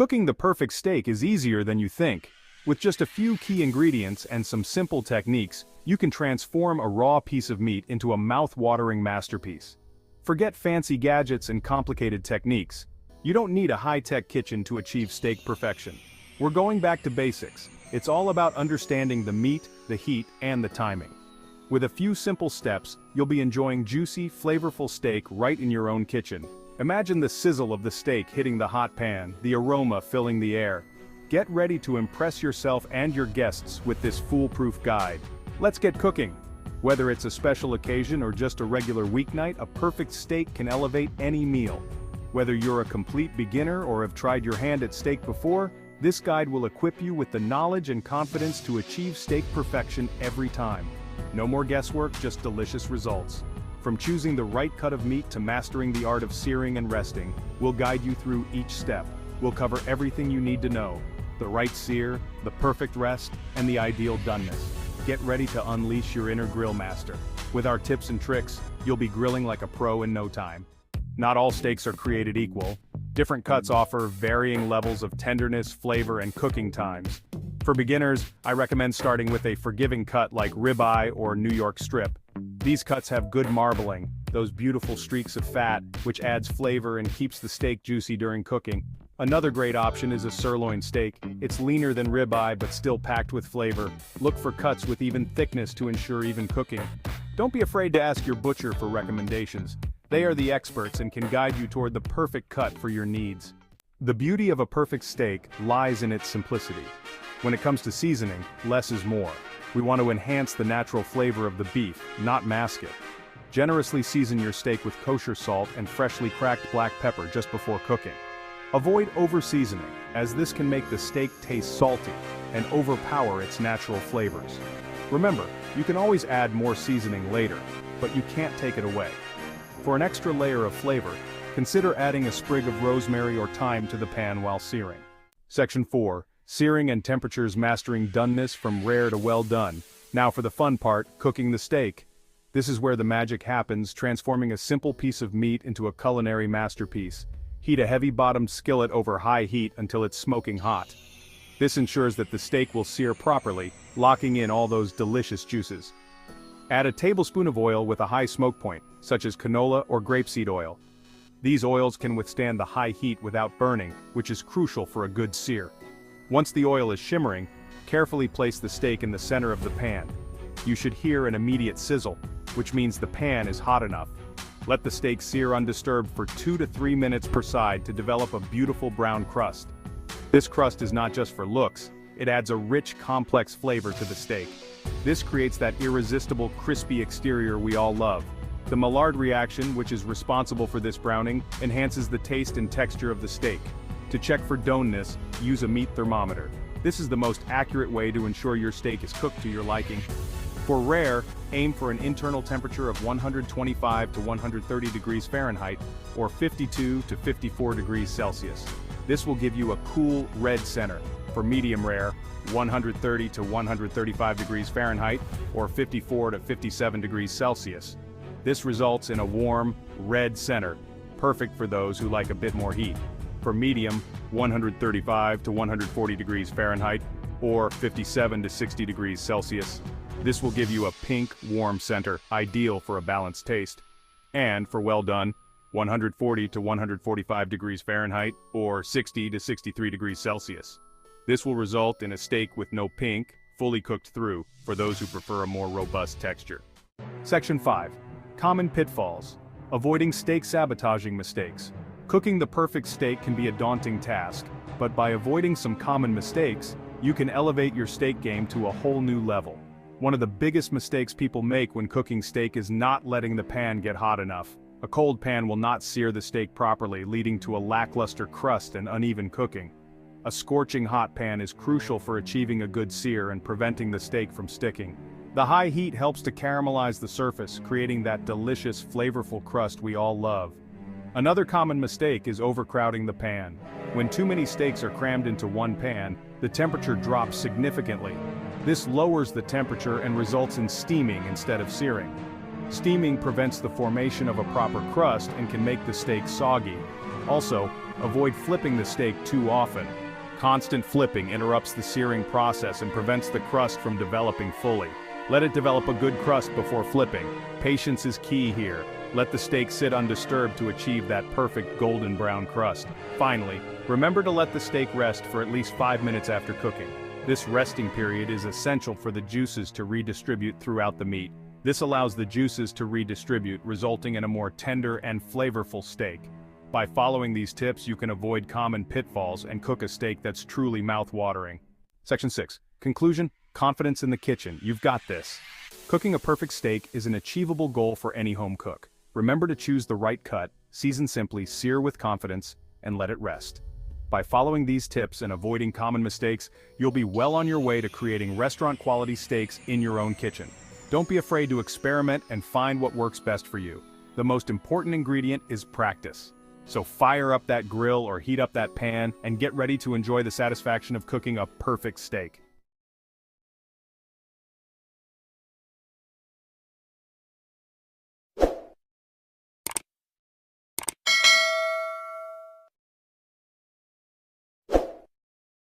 Cooking the perfect steak is easier than you think. With just a few key ingredients and some simple techniques, you can transform a raw piece of meat into a mouth-watering masterpiece. Forget fancy gadgets and complicated techniques. You don't need a high-tech kitchen to achieve steak perfection. We're going back to basics. It's all about understanding the meat, the heat, and the timing. With a few simple steps, you'll be enjoying juicy, flavorful steak right in your own kitchen. Imagine the sizzle of the steak hitting the hot pan, the aroma filling the air. Get ready to impress yourself and your guests with this foolproof guide. Let's get cooking. Whether it's a special occasion or just a regular weeknight, a perfect steak can elevate any meal. Whether you're a complete beginner or have tried your hand at steak before, this guide will equip you with the knowledge and confidence to achieve steak perfection every time. No more guesswork, just delicious results. From choosing the right cut of meat to mastering the art of searing and resting, we'll guide you through each step. We'll cover everything you need to know: the right sear, the perfect rest, and the ideal doneness. Get ready to unleash your inner grill master. With our tips and tricks, you'll be grilling like a pro in no time. Not all steaks are created equal. Different cuts offer varying levels of tenderness, flavor, and cooking times. For beginners, I recommend starting with a forgiving cut like ribeye or New York strip. These cuts have good marbling, those beautiful streaks of fat, which adds flavor and keeps the steak juicy during cooking. Another great option is a sirloin steak. It's leaner than ribeye but still packed with flavor. Look for cuts with even thickness to ensure even cooking. Don't be afraid to ask your butcher for recommendations. They are the experts and can guide you toward the perfect cut for your needs. The beauty of a perfect steak lies in its simplicity. When it comes to seasoning, less is more. We want to enhance the natural flavor of the beef, not mask it. Generously season your steak with kosher salt and freshly cracked black pepper just before cooking. Avoid over-seasoning, as this can make the steak taste salty and overpower its natural flavors. Remember, you can always add more seasoning later, but you can't take it away. For an extra layer of flavor, consider adding a sprig of rosemary or thyme to the pan while searing. Section 4. Searing and temperatures mastering doneness from rare to well done. Now for the fun part, cooking the steak. This is where the magic happens, transforming a simple piece of meat into a culinary masterpiece. Heat a heavy-bottomed skillet over high heat until it's smoking hot. This ensures that the steak will sear properly, locking in all those delicious juices. Add a tablespoon of oil with a high smoke point, such as canola or grapeseed oil. These oils can withstand the high heat without burning, which is crucial for a good sear. Once the oil is shimmering, carefully place the steak in the center of the pan. You should hear an immediate sizzle, which means the pan is hot enough. Let the steak sear undisturbed for 2 to 3 minutes per side to develop a beautiful brown crust. This crust is not just for looks, it adds a rich, complex flavor to the steak. This creates that irresistible, crispy exterior we all love. The Maillard reaction, which is responsible for this browning, enhances the taste and texture of the steak. To check for doneness, use a meat thermometer. This is the most accurate way to ensure your steak is cooked to your liking. For rare, aim for an internal temperature of 125 to 130 degrees Fahrenheit, or 52 to 54 degrees Celsius. This will give you a cool, red center. For medium rare, 130 to 135 degrees Fahrenheit, or 54 to 57 degrees Celsius. This results in a warm, red center, perfect for those who like a bit more heat. For medium, 135 to 140 degrees Fahrenheit, or 57 to 60 degrees Celsius. This will give you a pink, warm center, ideal for a balanced taste. And for well done, 140 to 145 degrees Fahrenheit, or 60 to 63 degrees Celsius. This will result in a steak with no pink, fully cooked through, for those who prefer a more robust texture. Section 5. Common pitfalls. Avoiding steak sabotaging mistakes. Cooking the perfect steak can be a daunting task, but by avoiding some common mistakes, you can elevate your steak game to a whole new level. One of the biggest mistakes people make when cooking steak is not letting the pan get hot enough. A cold pan will not sear the steak properly, leading to a lackluster crust and uneven cooking. A scorching hot pan is crucial for achieving a good sear and preventing the steak from sticking. The high heat helps to caramelize the surface, creating that delicious, flavorful crust we all love. Another common mistake is overcrowding the pan. When too many steaks are crammed into one pan, the temperature drops significantly. This lowers the temperature and results in steaming instead of searing. Steaming prevents the formation of a proper crust and can make the steak soggy. Also, Avoid flipping the steak too often. Constant flipping interrupts the searing process and prevents the crust from developing fully. Let it develop a good crust before flipping. Patience is key here. Let the steak sit undisturbed to achieve that perfect golden brown crust. Finally, remember to let the steak rest for at least 5 minutes after cooking. This resting period is essential for the juices to redistribute throughout the meat. This allows the juices to redistribute, resulting in a more tender and flavorful steak. By following these tips, you can avoid common pitfalls and cook a steak that's truly mouth-watering. Section 6. Conclusion: confidence in the kitchen. You've got this. Cooking a perfect steak is an achievable goal for any home cook. Remember to choose the right cut, season simply, sear with confidence, and let it rest. By following these tips and avoiding common mistakes, you'll be well on your way to creating restaurant-quality steaks in your own kitchen. Don't be afraid to experiment and find what works best for you. The most important ingredient is practice. So fire up that grill or heat up that pan and get ready to enjoy the satisfaction of cooking a perfect steak.